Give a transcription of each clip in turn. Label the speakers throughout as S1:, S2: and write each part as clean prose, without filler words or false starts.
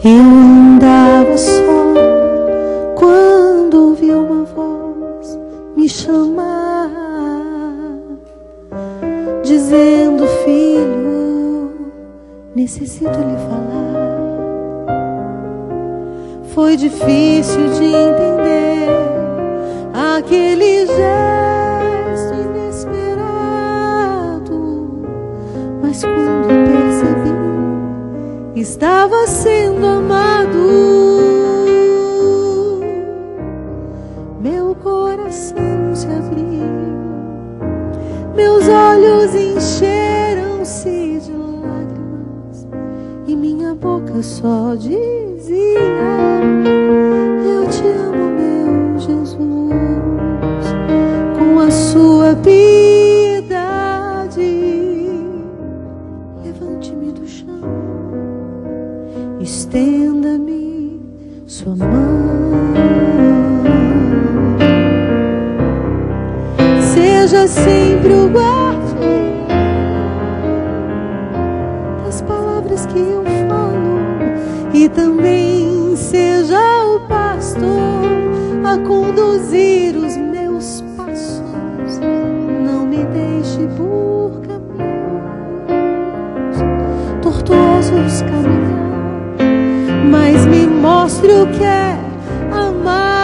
S1: Eu andava só quando ouvi uma voz me chamar, dizendo: filho, necessito lhe falar. Foi difícil de entender aquele gesto inesperado, mas quando percebi, estava sendo amado. Meu coração se abriu, meus olhos encheram-se de lágrimas e minha boca só dizia: eu te amo, meu Jesus. Com a sua piedade, levante-me do chão, estenda-me sua mão. Seja sempre o guardião das palavras que eu falo, e também seja o pastor a conduzir os meus passos. Não me deixe por caminhos tortuosos caminhar, mas me mostre o que é amar.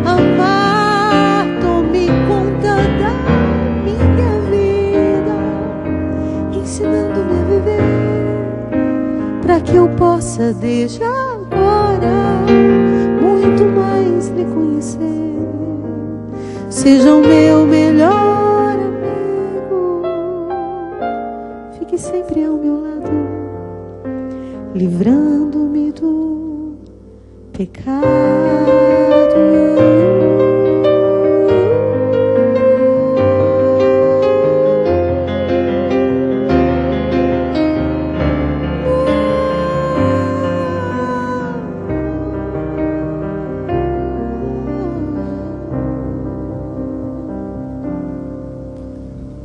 S1: Amar, tome conta da minha vida, ensinando-me a viver, para que eu possa desde agora muito mais lhe conhecer. Seja o meu melhor amigo, fique sempre ao meu lado, livrando-me do pecado.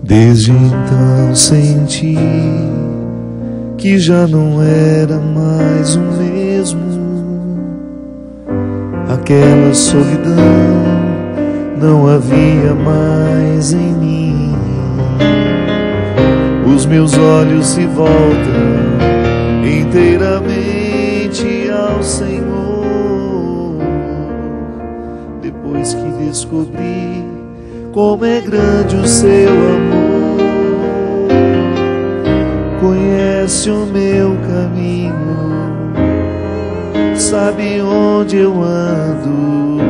S2: Desde então senti que já não era mais o mesmo. Aquela solidão não havia mais em mim. Os meus olhos se voltam inteiramente ao Senhor, depois que descobri como é grande o seu amor. Conhece o meu caminho, sabe onde eu ando,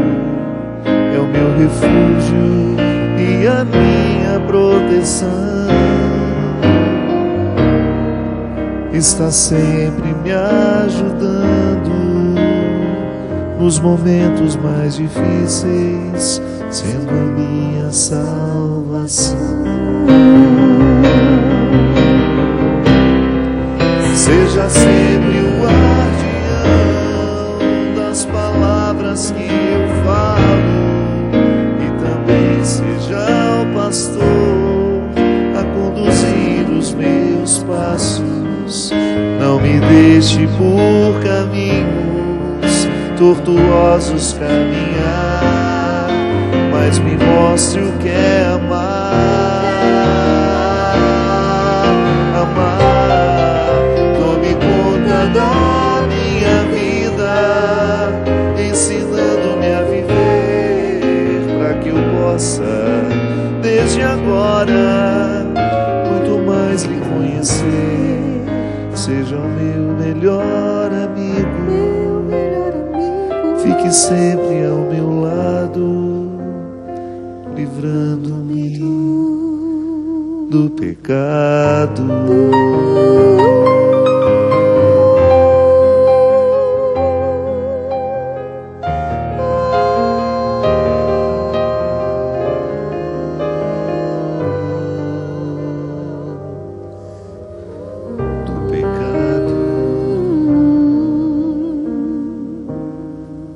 S2: é o meu refúgio e a minha proteção. Está sempre me ajudando nos momentos mais difíceis, sendo a minha salvação. Seja sempre o guardião das palavras que eu falo, e também seja o pastor a conduzir os meus passos. Não me deixe por caminhos tortuosos caminhar, mas me mostre o que é amar. Amar, tome conta da minha vida, ensinando-me a viver, para que eu possa, desde agora, muito mais lhe conhecer. Seja o meu melhor amigo, fique sempre ao meu lado, livrando-me do pecado.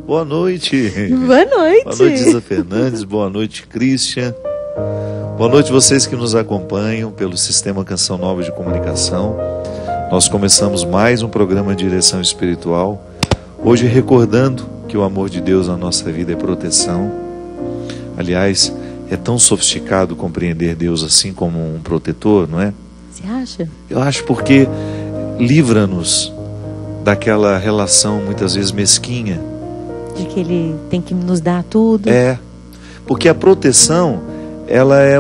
S2: Boa noite.
S1: Boa noite.
S2: Boa noite, Isa Fernandes. Boa noite, Christian. Boa noite vocês que nos acompanham pelo Sistema Canção Nova de Comunicação. Nós começamos mais um programa de direção espiritual, hoje recordando que o amor de Deus na nossa vida é proteção. Aliás, é tão sofisticado compreender Deus assim como um protetor, não é?
S1: Você acha?
S2: Eu acho, porque livra-nos daquela relação muitas vezes mesquinha.
S1: De que Ele tem que nos dar tudo.
S2: Porque a proteção, ela é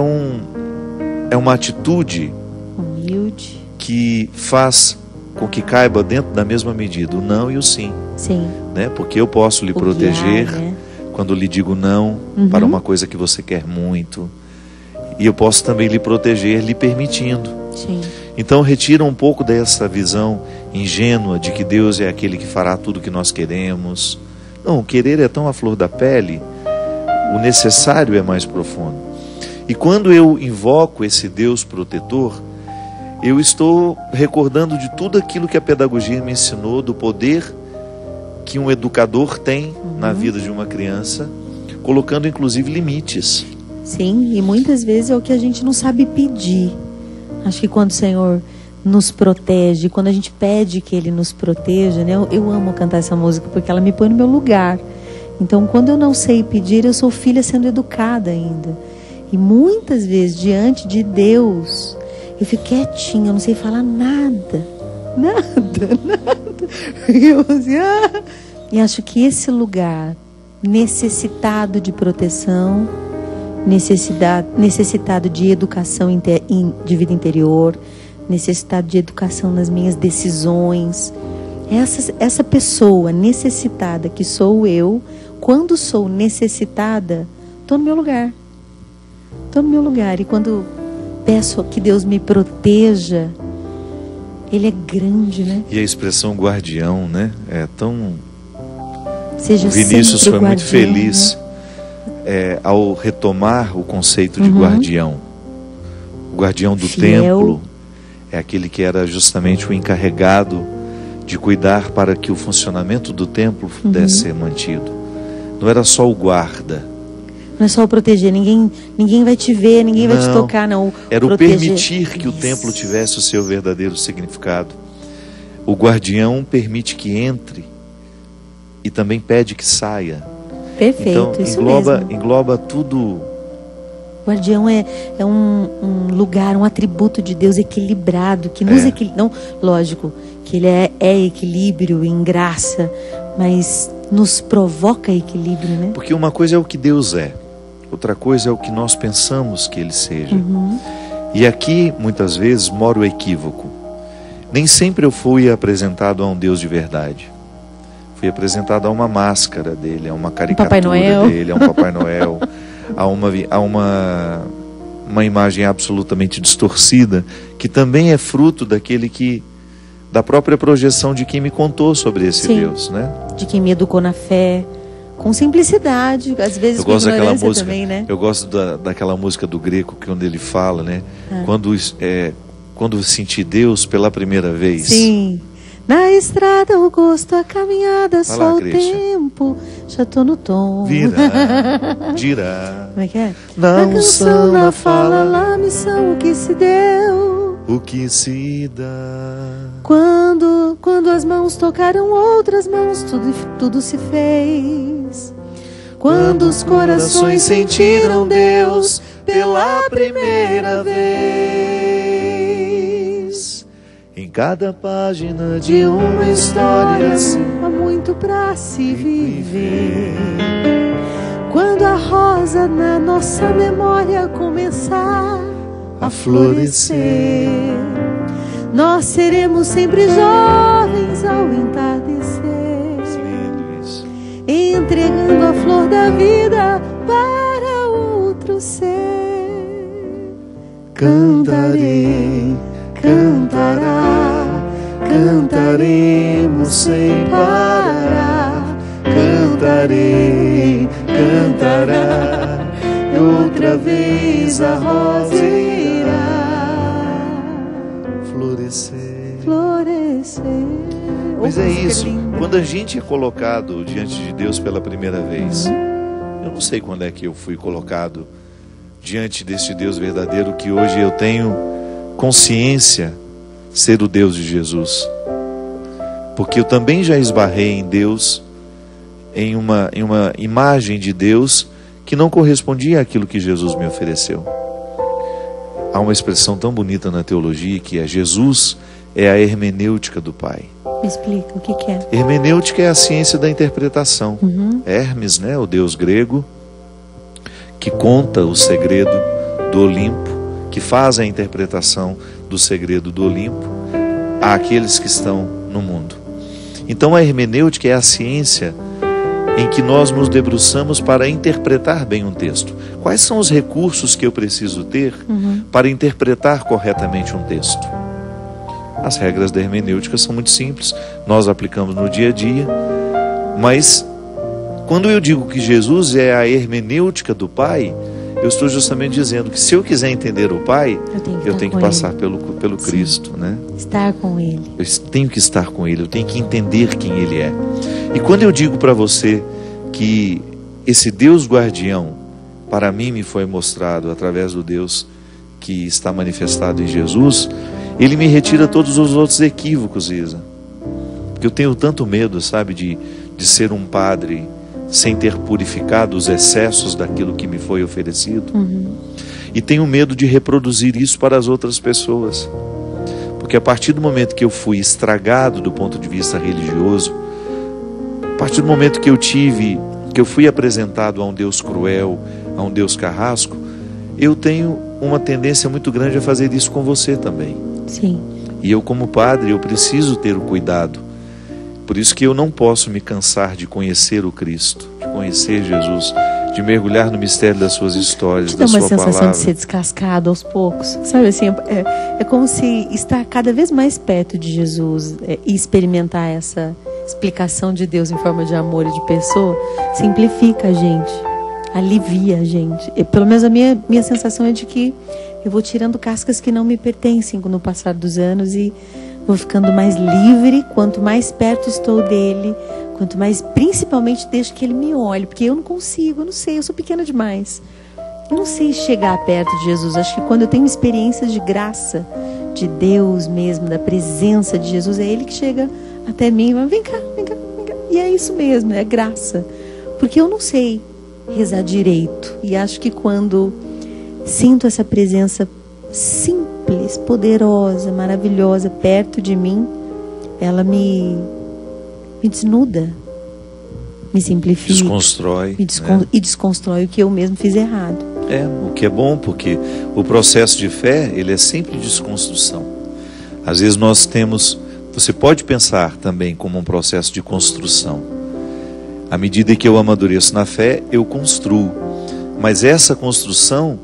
S2: uma atitude
S1: humilde,
S2: que faz com que caiba dentro da mesma medida o não e o sim.
S1: Sim.
S2: Né? Porque eu posso lhe proteger,
S1: guiar, né?
S2: Quando lhe digo não para uma coisa que você quer muito. E eu posso também lhe proteger, lhe permitindo.
S1: Sim.
S2: Então retira um pouco dessa visão ingênua de que Deus é aquele que fará tudo o que nós queremos. Não, o querer é tão à flor da pele, o necessário é mais profundo. E quando eu invoco esse Deus protetor, eu estou recordando de tudo aquilo que a pedagogia me ensinou, do poder que um educador tem na vida de uma criança, colocando inclusive limites.
S1: Sim, e muitas vezes é o que a gente não sabe pedir. Acho que quando o Senhor nos protege, quando a gente pede que Ele nos proteja, né? Eu amo cantar essa música porque ela me põe no meu lugar. Então, quando eu não sei pedir, eu sou filha sendo educada ainda. E muitas vezes, diante de Deus, eu fico quietinha, eu não sei falar nada. E acho que esse lugar necessitado de proteção, necessitado de educação de vida interior, necessitado de educação nas minhas decisões, essa pessoa necessitada que sou eu, quando sou necessitada, estou no meu lugar. E quando peço que Deus me proteja, Ele é grande, né?
S2: E a expressão guardião, né? É tão...
S1: Seja
S2: o Vinícius foi
S1: guardião,
S2: muito feliz,
S1: né?
S2: Ao retomar o conceito de guardião. O guardião do
S1: Fiel.
S2: templo é aquele que era justamente o encarregado de cuidar para que o funcionamento do templo pudesse ser mantido. Não era só o guarda.
S1: Não é só o proteger, ninguém vai te ver, ninguém vai te tocar, não.
S2: Era o
S1: proteger.
S2: permitir que o templo tivesse o seu verdadeiro significado. O guardião permite que entre e também pede que saia.
S1: Perfeito,
S2: então,
S1: isso mesmo.
S2: engloba tudo.
S1: O guardião é um lugar, um atributo de Deus equilibrado, que nos equilibra. Não, lógico, que Ele é equilíbrio em graça, mas nos provoca equilíbrio, né?
S2: Porque uma coisa é o que Deus é, outra coisa é o que nós pensamos que Ele seja. E aqui, muitas vezes, mora o equívoco. Nem sempre eu fui apresentado a um Deus de verdade. Fui apresentado a uma máscara dele, a uma caricatura dele, a um Papai Noel, a uma imagem absolutamente distorcida, que também é fruto da própria projeção de quem me contou sobre esse Deus, né? De
S1: quem me educou na fé, com simplicidade, às vezes com ignorância música, também, né?
S2: Eu gosto daquela música do Greco, que onde ele fala, né? Quando senti Deus pela primeira vez.
S1: Sim. Na estrada o gosto, a caminhada, só o tempo, já tô no tom.
S2: Dirá.
S1: Como é que é?
S2: Na unção, na fala,
S1: na missão, o que se deu,
S2: o que se dá.
S1: Quando as mãos tocaram outras mãos, tudo se fez. Quando os corações sentiram Deus pela primeira vez.
S2: Em cada página de uma história
S1: há muito pra se viver. Quando a rosa na nossa memória começar a florescer, nós seremos sempre jovens ao entardecer, entregando a flor da vida para outro ser.
S2: Cantarei, cantaremos sem parar. Cantará, e outra vez a rosa irá florescer. Mas é isso, quando a gente é colocado diante de Deus pela primeira vez, eu não sei quando é que eu fui colocado diante desse Deus verdadeiro, que hoje eu tenho consciência ser o Deus de Jesus. Porque eu também já esbarrei em Deus, em uma imagem de Deus que não correspondia àquilo que Jesus me ofereceu. Há uma expressão tão bonita na teologia que é: Jesus é a hermenêutica do Pai.
S1: Me explica, o que é?
S2: Hermenêutica é a ciência da interpretação. Hermes, né, o deus grego, que conta o segredo do Olimpo, que faz a interpretação do segredo do Olimpo àqueles que estão no mundo. Então a hermenêutica é a ciência em que nós nos debruçamos para interpretar bem um texto. Quais são os recursos que eu preciso ter para interpretar corretamente um texto? As regras da hermenêutica são muito simples, nós aplicamos no dia a dia, mas quando eu digo que Jesus é a hermenêutica do Pai, eu estou justamente dizendo que se eu quiser entender o Pai, eu tenho que passar pelo Cristo, né?
S1: Estar com Ele.
S2: Eu tenho que estar com Ele, eu tenho que entender quem Ele é. E quando eu digo para você que esse Deus guardião, para mim me foi mostrado através do Deus que está manifestado em Jesus, Ele me retira todos os outros equívocos, Isa. Porque eu tenho tanto medo, sabe, de ser um padre sem ter purificado os excessos daquilo que me foi oferecido. E tenho medo de reproduzir isso para as outras pessoas. Porque a partir do momento que eu fui estragado do ponto de vista religioso, a partir do momento que eu fui apresentado a um Deus cruel, a um Deus carrasco, eu tenho uma tendência muito grande a fazer isso com você também.
S1: Sim.
S2: E eu, como padre, eu preciso ter o cuidado. Por isso que eu não posso me cansar de conhecer o Cristo, de conhecer Jesus, de mergulhar no mistério das suas histórias, da sua palavra.
S1: Dá uma sensação de ser descascado aos poucos, sabe assim, é como se estar cada vez mais perto de Jesus e experimentar essa explicação de Deus em forma de amor e de pessoa, simplifica a gente, alivia a gente. Pelo menos a minha sensação é de que eu vou tirando cascas que não me pertencem no passar dos anos e vou ficando mais livre. Quanto mais perto estou dele, quanto mais, principalmente, deixo que ele me olhe, porque eu não consigo, eu não sei, eu sou pequena demais, eu não sei chegar perto de Jesus. Acho que quando eu tenho experiências de graça de Deus mesmo, da presença de Jesus, é Ele que chega até mim e fala: vem cá, vem cá, vem cá. E é isso mesmo, é graça, porque eu não sei rezar direito, e acho que quando sinto essa presença simples, poderosa, maravilhosa perto de mim, ela me desnuda, me simplifica,
S2: desconstrói,
S1: e desconstrói o que eu mesmo fiz errado.
S2: O que é bom, porque o processo de fé, ele é sempre desconstrução. Às vezes você pode pensar também como um processo de construção. À medida que eu amadureço na fé, eu construo. Mas essa construção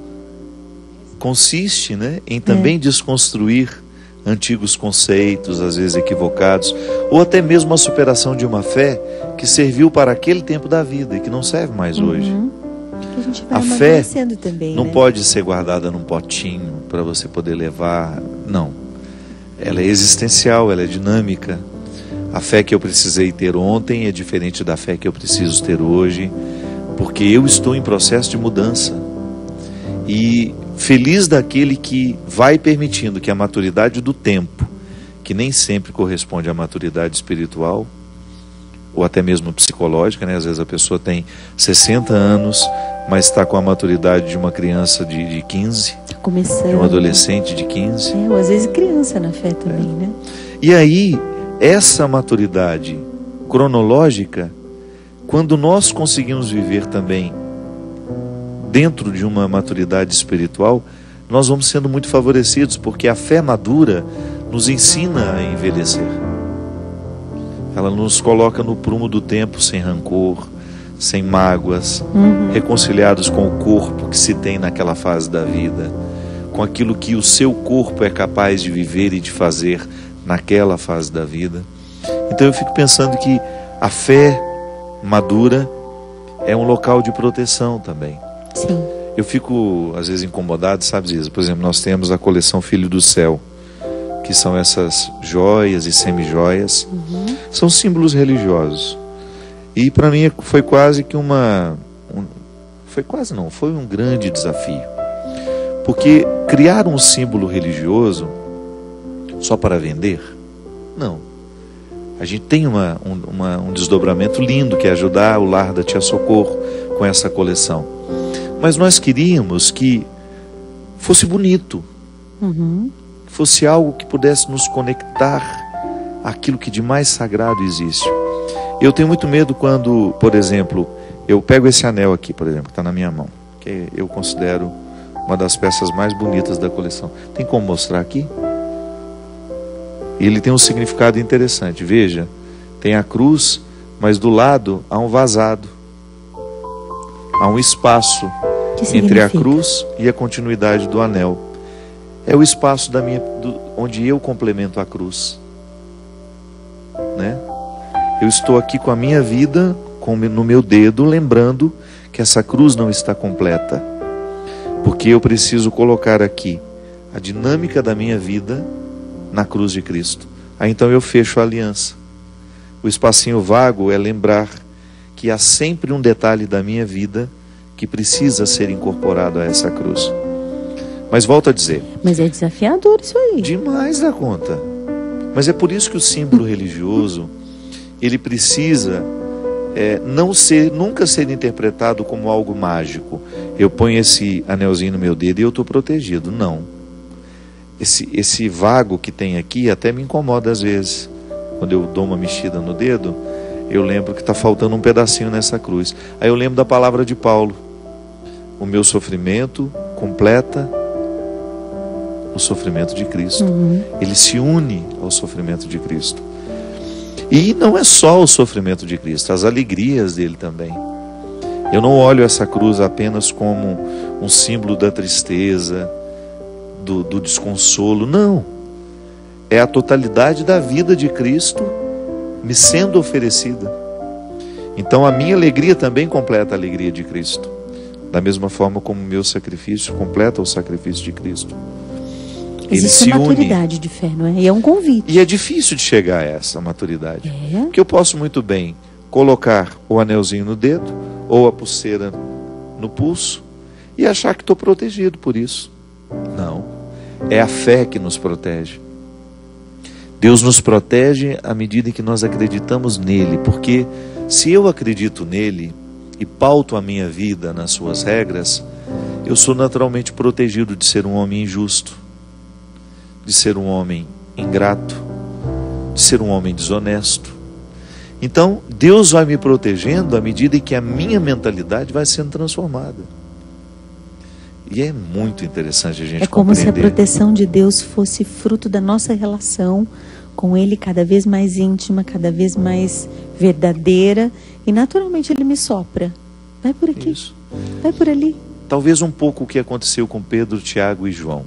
S2: consiste, em também desconstruir antigos conceitos, às vezes equivocados, ou até mesmo a superação de uma fé que serviu para aquele tempo da vida e que não serve mais hoje.
S1: A gente vai
S2: a fé
S1: também,
S2: não pode ser guardada num potinho para você poder levar, não. Ela é existencial, ela é dinâmica. A fé que eu precisei ter ontem é diferente da fé que eu preciso ter hoje, porque eu estou em processo de mudança. E feliz daquele que vai permitindo que a maturidade do tempo, que nem sempre corresponde à maturidade espiritual, ou até mesmo psicológica, Às vezes a pessoa tem 60 anos, mas está com a maturidade de uma criança de 15,
S1: começando,
S2: de um adolescente de 15.
S1: Ou às vezes criança na fé também,
S2: E aí, essa maturidade cronológica, quando nós conseguimos viver também dentro de uma maturidade espiritual, nós vamos sendo muito favorecidos, porque a fé madura nos ensina a envelhecer. Ela nos coloca no prumo do tempo sem rancor, sem mágoas, reconciliados com o corpo que se tem naquela fase da vida, com aquilo que o seu corpo é capaz de viver e de fazer naquela fase da vida. Então eu fico pensando que a fé madura é um local de proteção também.
S1: Sim.
S2: Eu fico às vezes incomodado, sabe, Isa? Por exemplo, nós temos a coleção Filho do Céu, que são essas joias e semijoias, são símbolos religiosos. E para mim foi quase que foi um grande desafio. Porque criar um símbolo religioso só para vender? Não. A gente tem um desdobramento lindo, que é ajudar o lar da Tia Socorro com essa coleção. Mas nós queríamos que fosse bonito, fosse algo que pudesse nos conectar àquilo que de mais sagrado existe. Eu tenho muito medo quando, por exemplo, eu pego esse anel aqui, por exemplo, que está na minha mão, que eu considero uma das peças mais bonitas da coleção. Tem como mostrar aqui? Ele tem um significado interessante. Veja, tem a cruz, mas do lado há um vazado. Há um espaço entre a cruz e a continuidade do anel. É o espaço onde eu complemento a cruz, né? Eu estou aqui com a minha vida no meu dedo, lembrando que essa cruz não está completa, porque eu preciso colocar aqui a dinâmica da minha vida na cruz de Cristo. Aí então eu fecho a aliança. O espacinho vago é lembrar que há sempre um detalhe da minha vida que precisa ser incorporado a essa cruz. Mas volto a dizer,
S1: mas é desafiador isso aí.
S2: Demais da conta. Mas é por isso que o símbolo religioso, ele precisa nunca ser interpretado como algo mágico. Eu ponho esse anelzinho no meu dedo e eu estou protegido. Não. Esse vago que tem aqui até me incomoda às vezes. Quando eu dou uma mexida no dedo, eu lembro que está faltando um pedacinho nessa cruz. Aí eu lembro da palavra de Paulo: o meu sofrimento completa o sofrimento de Cristo. Ele se une ao sofrimento de Cristo. E não é só o sofrimento de Cristo, as alegrias dele também. Eu não olho essa cruz apenas como um símbolo da tristeza, do desconsolo. Não. É a totalidade da vida de Cristo me sendo oferecida. Então a minha alegria também completa a alegria de Cristo, da mesma forma como o meu sacrifício completa o sacrifício de Cristo.
S1: Existe uma maturidade de fé, não é? E é um convite.
S2: E é difícil de chegar a essa maturidade. Porque eu posso muito bem colocar o anelzinho no dedo ou a pulseira no pulso e achar que estou protegido por isso. Não. É a fé que nos protege. Deus nos protege à medida em que nós acreditamos nele. Porque se eu acredito nele e pauto a minha vida nas suas regras, eu sou naturalmente protegido de ser um homem injusto, de ser um homem ingrato, de ser um homem desonesto. Então, Deus vai me protegendo à medida em que a minha mentalidade vai sendo transformada. E é muito interessante a gente compreender.
S1: É como se a proteção de Deus fosse fruto da nossa relação com Ele, cada vez mais íntima, cada vez mais verdadeira. E naturalmente Ele me sopra. Vai por aqui, vai por ali.
S2: Talvez um pouco o que aconteceu com Pedro, Tiago e João,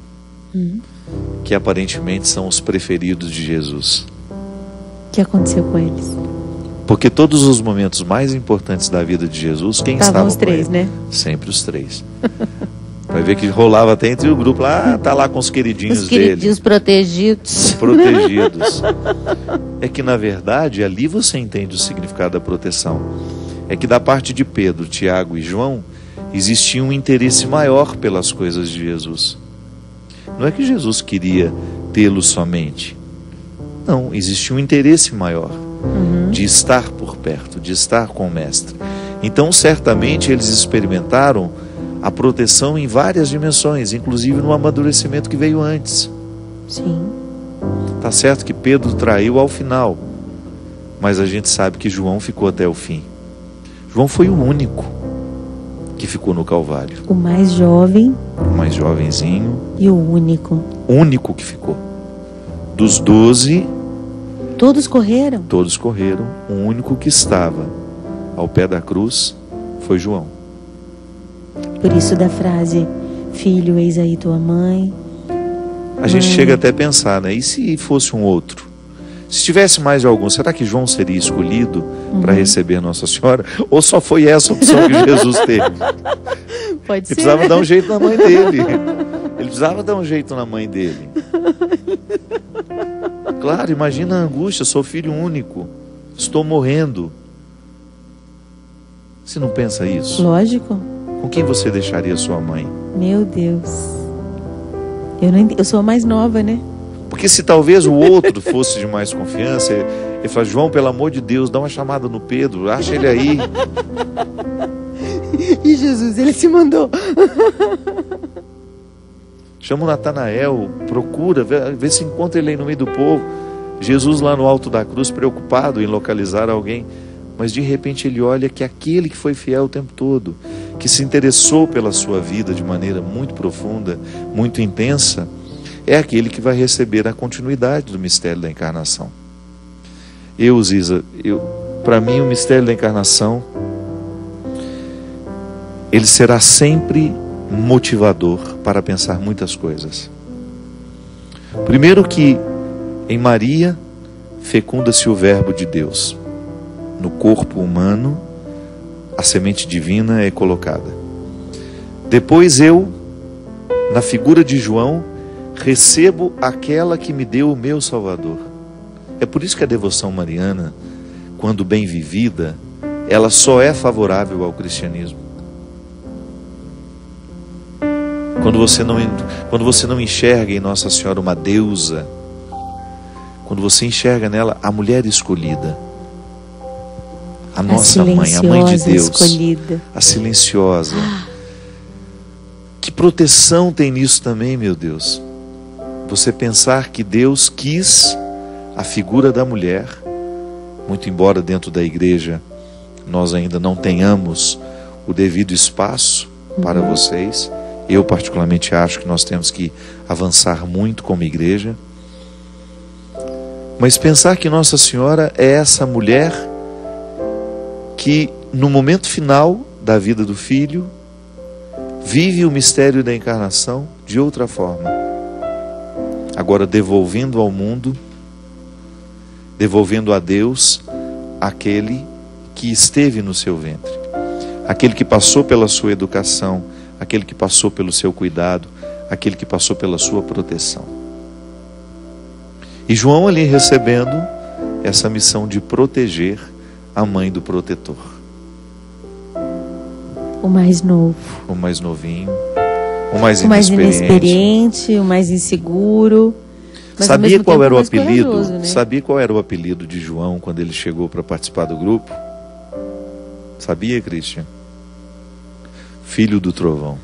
S2: que aparentemente são os preferidos de Jesus.
S1: O que aconteceu com eles?
S2: Porque todos os momentos mais importantes da vida de Jesus, quem estava
S1: os três,
S2: com ele?
S1: Né?
S2: Sempre os três. Vai ver que rolava até entre o grupo lá, tá lá com os queridinhos dele.
S1: Os protegidos.
S2: Protegidos. É que na verdade ali você entende o significado da proteção. É que da parte de Pedro, Tiago e João existia um interesse maior pelas coisas de Jesus. Não é que Jesus queria tê-los somente. Não, existia um interesse maior de estar por perto, de estar com o Mestre. Então certamente eles experimentaram a proteção em várias dimensões, inclusive no amadurecimento que veio antes.
S1: Sim.
S2: Tá certo que Pedro traiu ao final, mas a gente sabe que João ficou até o fim. João foi o único que ficou no Calvário.
S1: O mais jovem.
S2: O mais jovenzinho.
S1: E o único.
S2: Único que ficou. Dos 12...
S1: Todos correram?
S2: Todos correram. O único que estava ao pé da cruz foi João.
S1: Por isso da frase: filho, eis aí tua mãe.
S2: A gente chega até a pensar, né? E se fosse um outro? Se tivesse mais de algum, será que João seria escolhido para receber Nossa Senhora? Ou só foi essa opção que Jesus teve?
S1: Pode ser.
S2: Ele precisava dar um jeito na mãe dele. Ele precisava dar um jeito na mãe dele. Claro, imagina a angústia, sou filho único, estou morrendo. Você não pensa isso?
S1: Lógico.
S2: Com quem você deixaria sua mãe?
S1: Meu Deus. Eu sou a mais nova, né?
S2: Porque se talvez o outro fosse de mais confiança, ele fala: João, pelo amor de Deus, dá uma chamada no Pedro, acha ele aí.
S1: E Jesus, ele se mandou.
S2: Chama o Natanael, procura, vê se encontra ele aí no meio do povo. Jesus lá no alto da cruz, preocupado em localizar alguém. Mas de repente ele olha que aquele que foi fiel o tempo todo, que se interessou pela sua vida de maneira muito profunda, muito intensa, é aquele que vai receber a continuidade do mistério da encarnação. Ziza, para mim o mistério da encarnação, ele será sempre motivador para pensar muitas coisas. Primeiro que em Maria fecunda-se o Verbo de Deus. No corpo humano, a semente divina é colocada. Depois eu, na figura de João, recebo aquela que me deu o meu Salvador. É por isso que a devoção mariana, quando bem vivida, ela só é favorável ao cristianismo. Quando você não enxerga em Nossa Senhora uma deusa, quando você enxerga nela a mulher escolhida, a nossa mãe, a mãe de Deus,
S1: escolhida,
S2: a silenciosa. Que proteção tem nisso também, meu Deus. Você pensar que Deus quis a figura da mulher, muito embora dentro da igreja nós ainda não tenhamos o devido espaço para vocês. Eu particularmente acho que nós temos que avançar muito como igreja. Mas pensar que Nossa Senhora é essa mulher que no momento final da vida do Filho vive o mistério da encarnação de outra forma, agora devolvendo ao mundo, devolvendo a Deus aquele que esteve no seu ventre, aquele que passou pela sua educação, aquele que passou pelo seu cuidado, aquele que passou pela sua proteção. E João ali recebendo essa missão de proteger a mãe do protetor.
S1: O mais novo.
S2: O mais novinho, o mais
S1: inexperiente, o mais inseguro. Mas
S2: sabia qual era o apelido?
S1: Corajoso, né?
S2: Sabia qual era o apelido de João quando ele chegou para participar do grupo? Sabia, Christian? Filho do trovão.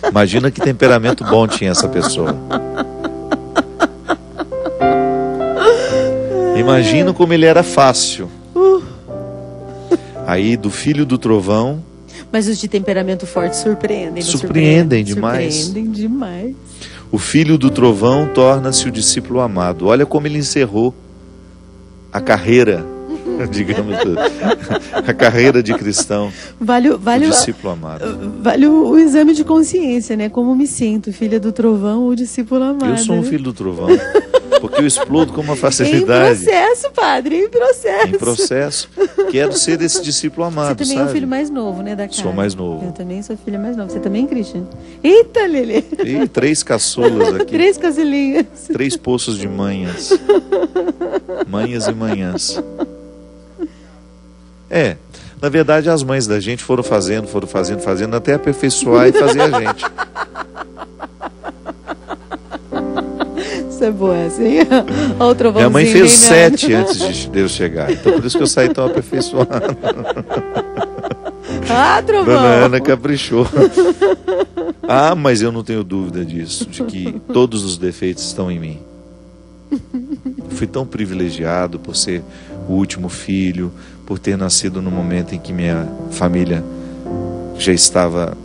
S2: Imagina que temperamento bom tinha essa pessoa. Imagina como ele era fácil. Aí do filho do trovão.
S1: Mas os de temperamento forte surpreendem.
S2: Surpreendem demais.
S1: Surpreendem demais.
S2: O filho do trovão torna-se o discípulo amado. Olha como ele encerrou a carreira, digamos, a carreira de cristão.
S1: Vale o
S2: discípulo amado.
S1: Vale o exame de consciência, né? Como me sinto, filha do trovão ou discípulo amado?
S2: Eu sou um filho do trovão. Porque eu explodo com uma facilidade.
S1: Em processo, padre, em processo.
S2: Em processo. Quero ser esse discípulo amado,
S1: você também
S2: sabe?
S1: É o filho mais novo, né, da casa.
S2: Sou mais novo.
S1: Eu também sou filha mais nova. Você também, Christian? Eita, Lelê.
S2: E 3 caçulas aqui.
S1: 3 caçulinhas.
S2: 3 poços de manhas. Manhas e manhãs. Na verdade as mães da gente foram fazendo, até aperfeiçoar e fazer a gente.
S1: Isso é boa, assim. Olha o trovãozinho.
S2: Minha mãe fez 7 antes de eu chegar. Então por isso que eu saí tão aperfeiçoado.
S1: Ah, trovão!
S2: Dona Ana caprichou. Mas eu não tenho dúvida disso, de que todos os defeitos estão em mim. Fui tão privilegiado por ser o último filho, por ter nascido no momento em que minha família já estava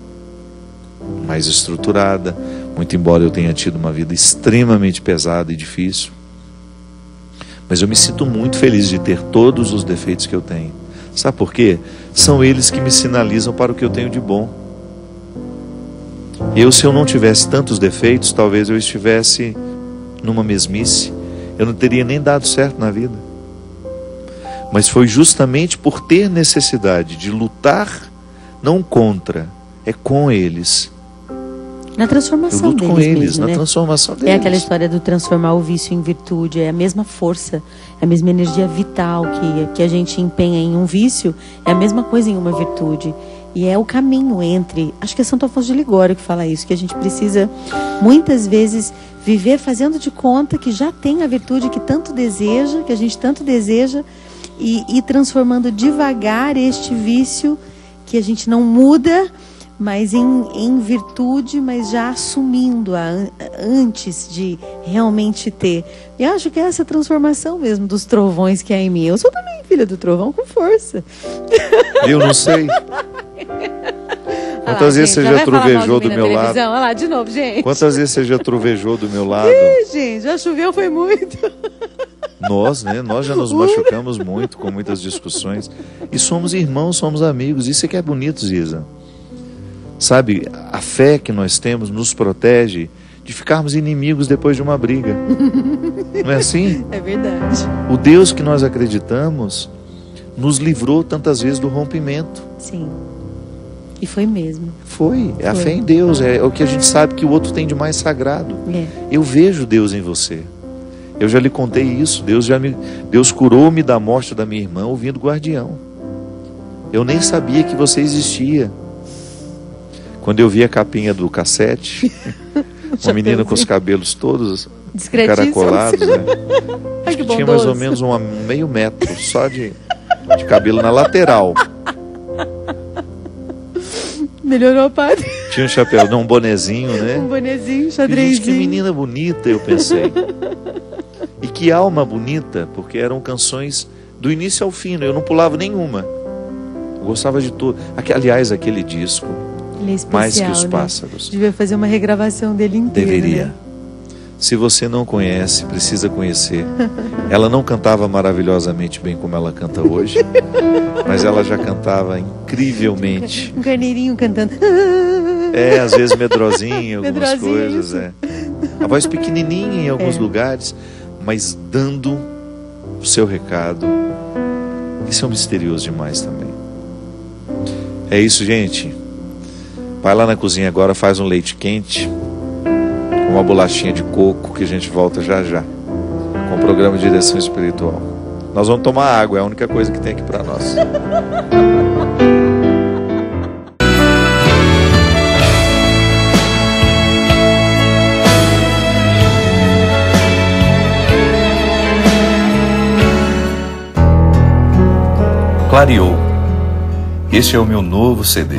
S2: mais estruturada, muito embora eu tenha tido uma vida extremamente pesada e difícil. Mas eu me sinto muito feliz de ter todos os defeitos que eu tenho. Sabe por quê? São eles que me sinalizam para o que eu tenho de bom. Se eu não tivesse tantos defeitos, talvez eu estivesse numa mesmice, eu não teria nem dado certo na vida. Mas foi justamente por ter necessidade de lutar, não contra, é com eles.
S1: Na transformação
S2: eu luto
S1: deles
S2: com eles,
S1: mesmo,
S2: na
S1: né?
S2: transformação deles.
S1: É aquela história do transformar o vício em virtude, é a mesma força, é a mesma energia vital que a gente empenha em um vício, é a mesma coisa em uma virtude. E é o caminho entre, acho que é Santo Afonso de Ligório que fala isso, que a gente precisa muitas vezes Viver fazendo de conta que já tem a virtude que tanto deseja, que a gente tanto deseja, e transformando devagar este vício que a gente não muda, mas em virtude, mas já assumindo-a antes de realmente ter. E acho que é essa transformação mesmo dos trovões que há em mim. Eu sou também filha do trovão com força.
S2: Eu não sei. Quantas vezes você já trovejou do meu lado?
S1: Olha lá, de novo, gente.
S2: Quantas vezes você já trovejou do meu lado?
S1: Ih, gente, já choveu, foi muito.
S2: Nós, né? Nós já nos machucamos muito com muitas discussões. E somos irmãos, somos amigos. Isso é que é bonito, Ziza. Sabe, a fé que nós temos nos protege de ficarmos inimigos depois de uma briga. Não é assim?
S1: É verdade.
S2: O Deus que nós acreditamos nos livrou tantas vezes do rompimento.
S1: Sim. E foi mesmo.
S2: Foi. É a fé em Deus. É o que a gente sabe que o outro tem de mais sagrado.
S1: É.
S2: Eu vejo Deus em você. Eu já lhe contei isso. Deus curou-me da morte da minha irmã ouvindo Guardião. Eu nem sabia que você existia. Quando eu vi a capinha do cassete, uma menina com os cabelos todos caracolados, né? Acho que tinha mais ou menos meio metro só de cabelo na lateral.
S1: Melhorou, padre.
S2: Tinha um chapéu, não, um bonezinho, né?
S1: Um bonezinho,
S2: E,
S1: xadrezinho.
S2: gente, que menina bonita, eu pensei. E que alma bonita, porque eram canções do início ao fim, eu não pulava nenhuma. Eu gostava de tudo. Aliás, aquele disco,
S1: ele é especial,
S2: Mais que os
S1: né?
S2: Pássaros.
S1: Devia fazer uma regravação dele inteira.
S2: Deveria.
S1: Né?
S2: Se você não conhece, precisa conhecer. Ela não cantava maravilhosamente bem como ela canta hoje, mas ela já cantava incrivelmente.
S1: Um carneirinho cantando.
S2: É, às vezes medrosinho em algumas
S1: Medrosinho,
S2: coisas.
S1: isso.
S2: É. A voz pequenininha em alguns lugares, mas dando o seu recado. Isso é um misterioso demais também. É isso, gente. Vai lá na cozinha agora, faz um leite quente, uma bolachinha de coco, que a gente volta já já com o programa de direção espiritual. Nós vamos tomar água, é a única coisa que tem aqui para nós.
S3: Clareou. Este é o meu novo CD.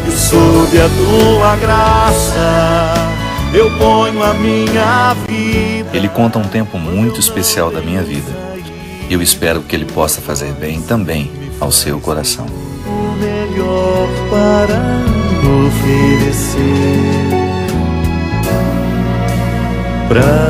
S4: E sob a tua graça eu ponho a minha vida.
S3: Ele conta um tempo muito especial da minha vida. Eu espero que ele possa fazer bem também ao seu coração.
S4: O melhor para oferecer pra